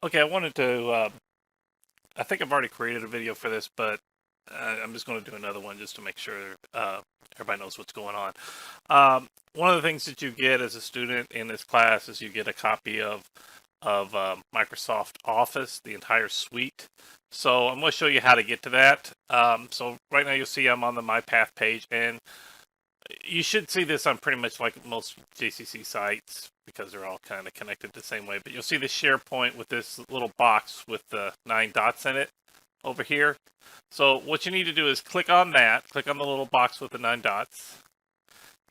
Okay, I wanted to, I think I've already created a video for this, but I'm just going to do another one just to make sure everybody knows what's going on. One of the things that you get as a student in this class is you get a copy of Microsoft Office, the entire suite. So I'm going to show you how to get to that. So right now you'll see I'm on the My Path page, and you should see this on pretty much like most JCC sites because they're all kind of connected the same way. But you'll see the SharePoint with this little box with the 9 dots in it over here. So what you need to do is click on that, click on the little box with the 9 dots,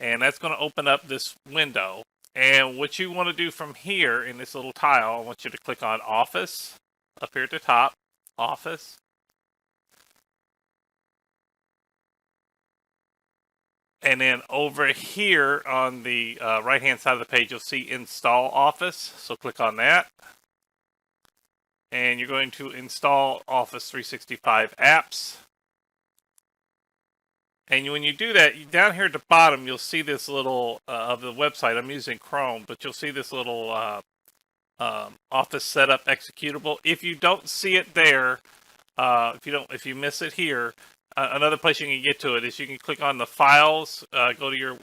and that's going to open up this window. And what you want to do from here in this little tile, I want you to click on Office up here at the top, Office. And then over here on the right-hand side of the page, you'll see Install Office. So click on that. And you're going to install Office 365 apps. And when you do that, down here at the bottom, you'll see this little, of the website, I'm using Chrome, but you'll see this little Office Setup executable. If you don't see it there, if you miss it here, another place you can get to it is you can click on the files, go to your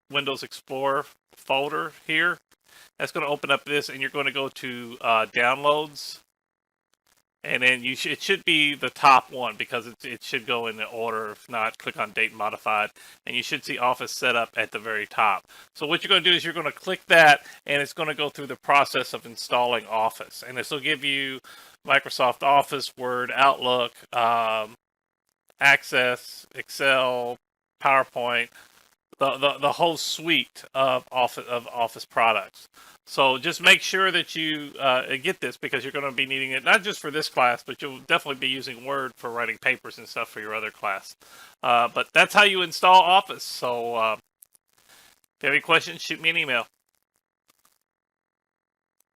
Windows Explorer folder here. That's going to open up this, and you're going to go to downloads, and then it should be the top one because it should go in the order. If not, click on Date Modified, and you should see Office Setup at the very top. So what you're going to do is you're going to click that, and it's going to go through the process of installing Office, and this will give you Microsoft Office, Word, Outlook, Access, Excel, PowerPoint, the whole suite of Office products. So just make sure that you get this because you're going to be needing it not just for this class, but you'll definitely be using Word for writing papers and stuff for your other class. But that's how you install Office. So if you have any questions, shoot me an email.